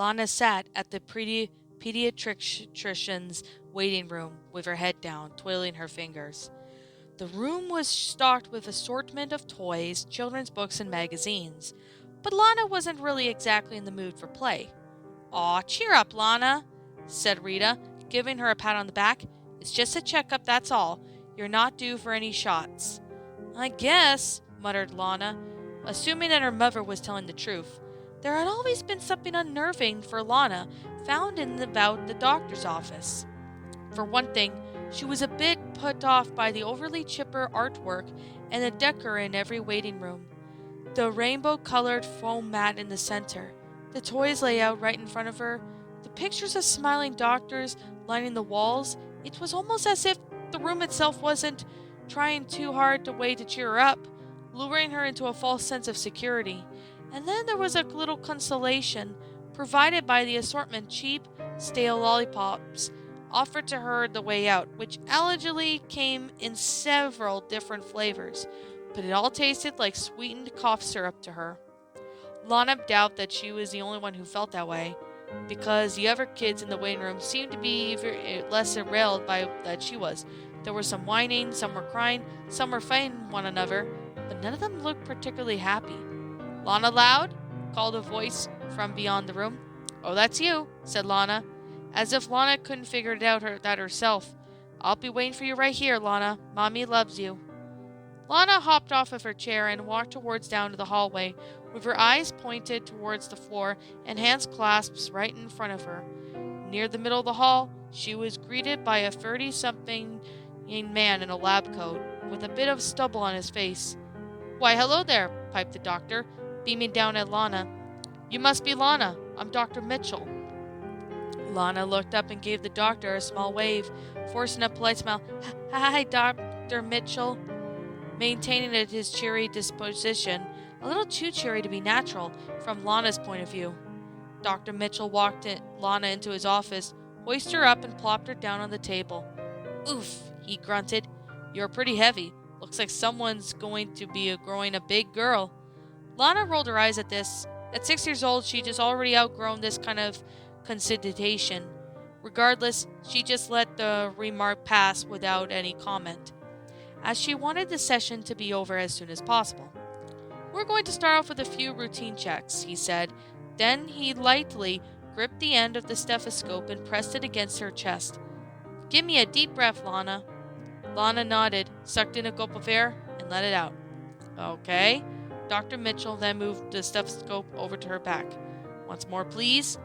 Lana sat at the pediatrician's waiting room with her head down, twiddling her fingers. The room was stocked with assortment of toys, children's books, and magazines, but Lana wasn't really exactly in the mood for play. "Aw, cheer up, Lana," said Rita, giving her a pat on the back. "It's just a checkup, that's all. You're not due for any shots." "I guess," muttered Lana, assuming that her mother was telling the truth. There had always been something unnerving for Lana found in about the doctor's office. For one thing, she was a bit put off by the overly chipper artwork and the decor in every waiting room. The rainbow-colored foam mat in the center, the toys lay out right in front of her, the pictures of smiling doctors lining the walls. It was almost as if the room itself wasn't trying too hard to cheer her up, luring her into a false sense of security. And then there was a little consolation provided by the assortment cheap, stale lollipops offered to her the way out, which allegedly came in several different flavors, but it all tasted like sweetened cough syrup to her. Lana doubted that she was the only one who felt that way, because the other kids in the waiting room seemed to be less derailed by that she was. There was some whining, some were crying, some were fighting one another, but none of them looked particularly happy. "Lana Loud?" called a voice from beyond the room. "Oh, that's you," said Lana, as if Lana couldn't figure it out that herself. "I'll be waiting for you right here, Lana. Mommy loves you." Lana hopped off of her chair and walked towards down to the hallway, with her eyes pointed towards the floor and hands clasped right in front of her. Near the middle of the hall, she was greeted by a 30-something man in a lab coat, with a bit of stubble on his face. "Why, hello there," piped the doctor, beaming down at Lana. "You must be Lana. I'm Dr. Mitchell." Lana looked up and gave the doctor a small wave, forcing a polite smile. "Hi, Dr. Mitchell," maintaining his cheery disposition, a little too cheery to be natural from Lana's point of view. Dr. Mitchell walked Lana into his office, hoisted her up, and plopped her down on the table. "Oof," he grunted. "You're pretty heavy. Looks like someone's going to be growing a big girl." Lana rolled her eyes at this. At 6 years old, she'd just already outgrown this kind of consideration. Regardless, she just let the remark pass without any comment, as she wanted the session to be over as soon as possible. "We're going to start off with a few routine checks," he said. Then he lightly gripped the end of the stethoscope and pressed it against her chest. "Give me a deep breath, Lana." Lana nodded, sucked in a gulp of air, and let it out. "Okay." Dr. Mitchell then moved the stethoscope over to her back. "Once more, please."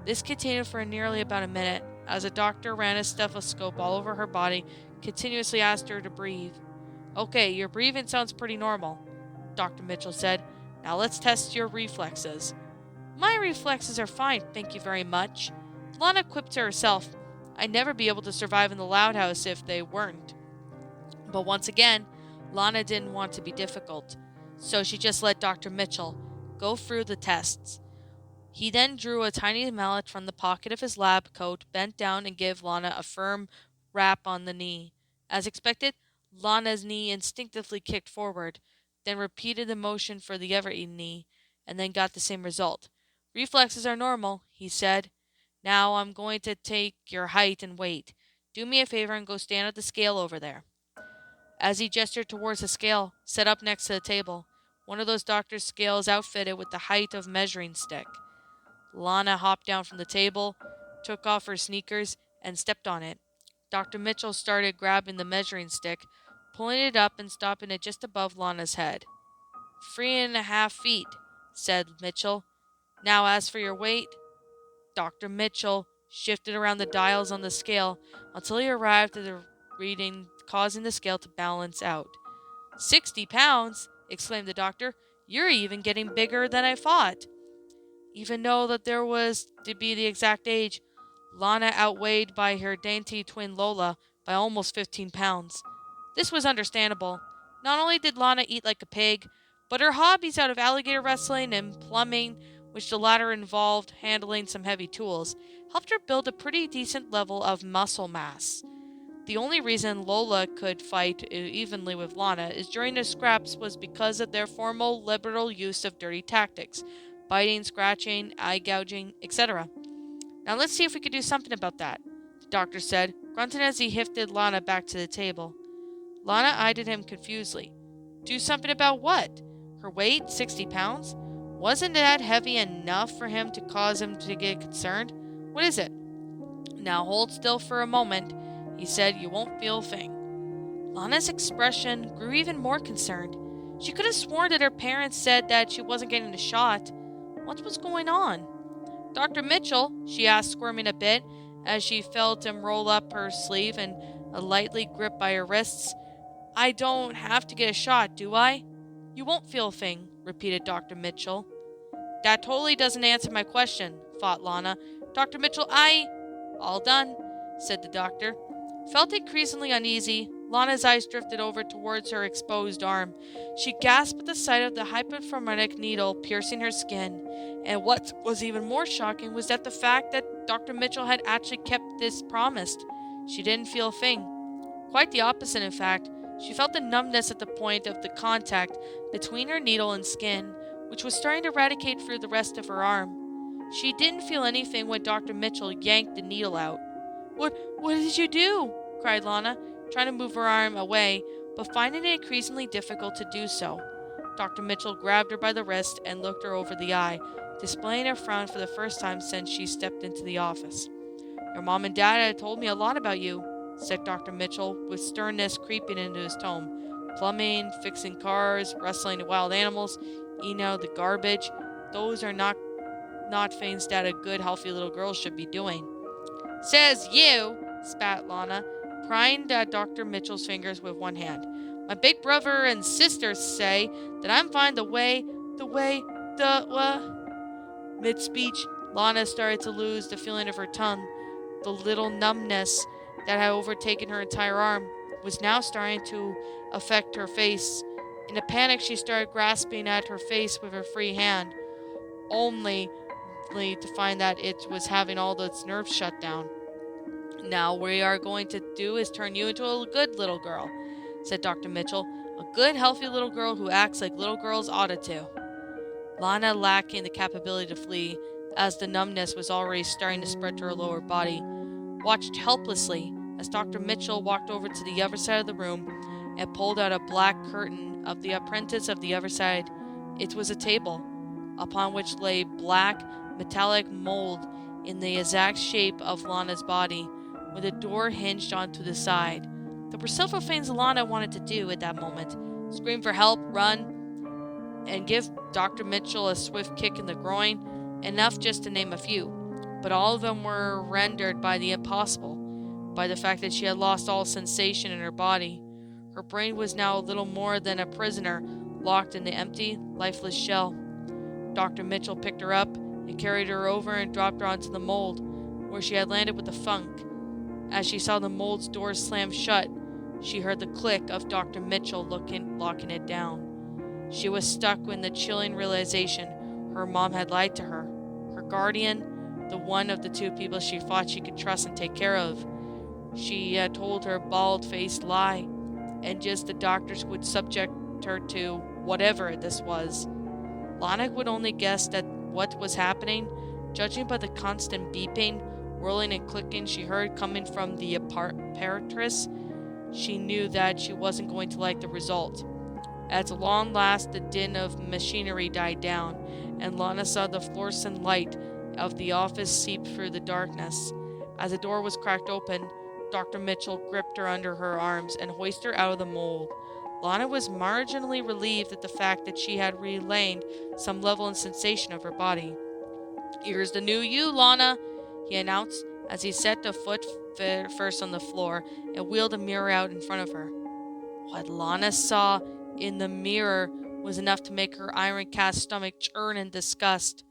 This continued for nearly about a minute, as the doctor ran a stethoscope all over her body, continuously asked her to breathe. "Okay, your breathing sounds pretty normal," Dr. Mitchell said. "Now let's test your reflexes." "My reflexes are fine, thank you very much." Lana quipped to herself. "I'd never be able to survive in the Loud House if they weren't." But once again, Lana didn't want to be difficult, so she just let Dr. Mitchell go through the tests. He then drew a tiny mallet from the pocket of his lab coat, bent down, and gave Lana a firm rap on the knee. As expected, Lana's knee instinctively kicked forward, then repeated the motion for the other knee, and then got the same result. "Reflexes are normal," he said. "Now I'm going to take your height and weight. Do me a favor and go stand at the scale over there." As he gestured towards the scale set up next to the table, one of those doctor's scales outfitted with the height of measuring stick. Lana hopped down from the table, took off her sneakers, and stepped on it. Dr. Mitchell started grabbing the measuring stick, pulling it up and stopping it just above Lana's head. 3.5 feet, said Mitchell. "Now as for your weight." Dr. Mitchell shifted around the dials on the scale until he arrived at a reading causing the scale to balance out. 60 pounds, exclaimed the doctor. "You're even getting bigger than I thought." Even though that there was to be the exact age, Lana outweighed by her dainty twin Lola by almost 15 pounds. This was understandable. Not only did Lana eat like a pig, but her hobbies out of alligator wrestling and plumbing, which the latter involved handling some heavy tools, helped her build a pretty decent level of muscle mass. The only reason Lola could fight evenly with Lana is during their scraps was because of their formal liberal use of dirty tactics, biting, scratching, eye gouging, etc. Now let's see if we could do something about that, the doctor said, grunting as he lifted Lana back to the table. Lana eyed at him confusedly. Do something about what? Her weight, 60 pounds? Wasn't that heavy enough for him to cause him to get concerned? What is it? Now hold still for a moment, he said. You won't feel a thing. Lana's expression grew even more concerned. She could have sworn that her parents said that she wasn't getting a shot. What was going on? Dr. Mitchell, she asked, squirming a bit as she felt him roll up her sleeve and lightly grip by her wrists. I don't have to get a shot, do I? You won't feel a thing, repeated Dr. Mitchell. That totally doesn't answer my question, thought Lana. Dr. Mitchell, All done, said the doctor. Felt increasingly uneasy, Lana's eyes drifted over towards her exposed arm. She gasped at the sight of the hypothermic needle piercing her skin, and what was even more shocking was that the fact that Dr. Mitchell had actually kept this promised. She didn't feel a thing. Quite the opposite, in fact. She felt the numbness at the point of the contact between her needle and skin, which was starting to eradicate through the rest of her arm. She didn't feel anything when Dr. Mitchell yanked the needle out. What did you do?" cried Lana, trying to move her arm away, but finding it increasingly difficult to do so. Dr. Mitchell grabbed her by the wrist and looked her over the eye, displaying a frown for the first time since she stepped into the office. "Your mom and dad had told me a lot about you," said Dr. Mitchell, with sternness creeping into his tone. "Plumbing, fixing cars, wrestling wild animals, eating out the garbage. Those are not things that a good, healthy little girl should be doing." "Says you," spat Lana, prying at Dr. Mitchell's fingers with one hand. "My big brother and sister say that I'm fine Mid-speech, Lana started to lose the feeling of her tongue. The little numbness that had overtaken her entire arm was now starting to affect her face. In a panic, she started grasping at her face with her free hand, only to find that it was having all its nerves shut down. "Now, what we are going to do is turn you into a good little girl," said Dr. Mitchell. "A good, healthy little girl who acts like little girls ought to." Lana, lacking the capability to flee, as the numbness was already starting to spread to her lower body, watched helplessly as Dr. Mitchell walked over to the other side of the room and pulled out a black curtain of the apprentice of the other side. It was a table, upon which lay black, metallic mold in the exact shape of Lana's body, with a door hinged onto the side. There were several things Lana wanted to do at that moment: scream for help, run, and give Dr. Mitchell a swift kick in the groin, enough just to name a few. But all of them were rendered by the impossible, by the fact that she had lost all sensation in her body. Her brain was now a little more than a prisoner locked in the empty, lifeless shell. Dr. Mitchell picked her up and carried her over and dropped her onto the mold, where she had landed with a thunk. As she saw the mold's door slam shut, she heard the click of Dr. Mitchell locking it down. She was stuck with the chilling realization her mom had lied to her. Her guardian, the one of the two people she thought she could trust and take care of. She had told her bald-faced lie, and just the doctors would subject her to whatever this was. Lana would only guess that what was happening, judging by the constant beeping, whirling and clicking she heard coming from the apparatus. She knew that she wasn't going to like the result. At long last, the din of machinery died down, and Lana saw the fluorescent light of the office seep through the darkness. As the door was cracked open, Dr. Mitchell gripped her under her arms and hoisted her out of the mold. Lana was marginally relieved at the fact that she had regained some level and sensation of her body. "Here's the new you, Lana," he announced, as he set a foot first on the floor and wheeled a mirror out in front of her. What Lana saw in the mirror was enough to make her iron-cast stomach churn in disgust.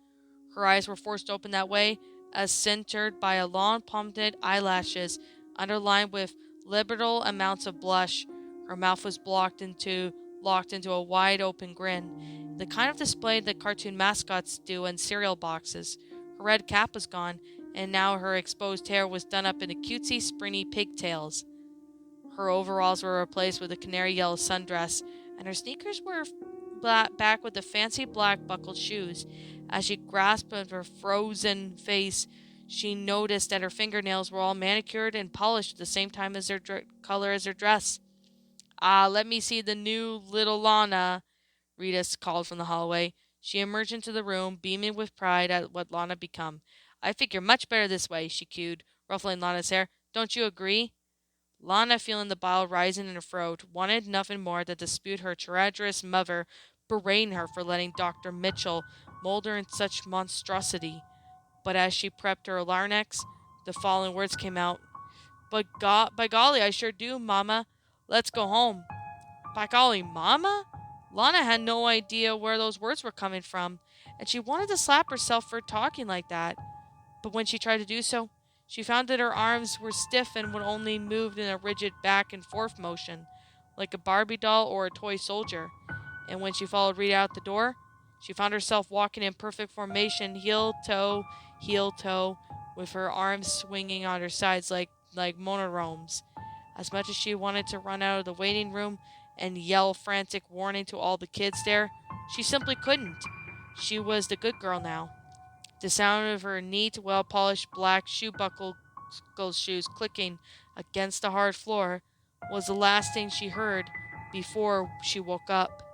Her eyes were forced open that way, as centered by long pointed eyelashes, underlined with liberal amounts of blush. Her mouth was locked into a wide-open grin, the kind of display that cartoon mascots do in cereal boxes. Her red cap was gone, and now her exposed hair was done up into cutesy, springy pigtails. Her overalls were replaced with a canary yellow sundress, and her sneakers were back with the fancy black buckled shoes. As she grasped at her frozen face, she noticed that her fingernails were all manicured and polished at the same time as their color as her dress. "Ah, let me see the new little Lana," Rita called from the hallway. She emerged into the room, beaming with pride at what Lana had become. "I figure much better this way," she cooed, ruffling Lana's hair. "Don't you agree?" Lana, feeling the bile rising in her throat, wanted nothing more than to dispute her treacherous mother, berating her for letting Dr. Mitchell mold her in such monstrosity. But as she prepped her larynx, the following words came out. By golly, I sure do, Mama. Let's go home." "By golly, Mama?" Lana had no idea where those words were coming from, and she wanted to slap herself for talking like that. But when she tried to do so, she found that her arms were stiff and would only move in a rigid back and forth motion, like a Barbie doll or a toy soldier. And when she followed Rita out the door, she found herself walking in perfect formation, heel toe, with her arms swinging on her sides like motorhomes. As much as she wanted to run out of the waiting room and yell frantic warning to all the kids there, she simply couldn't. She was the good girl now. The sound of her neat, well-polished black shoe-buckle shoes clicking against the hard floor was the last thing she heard before she woke up.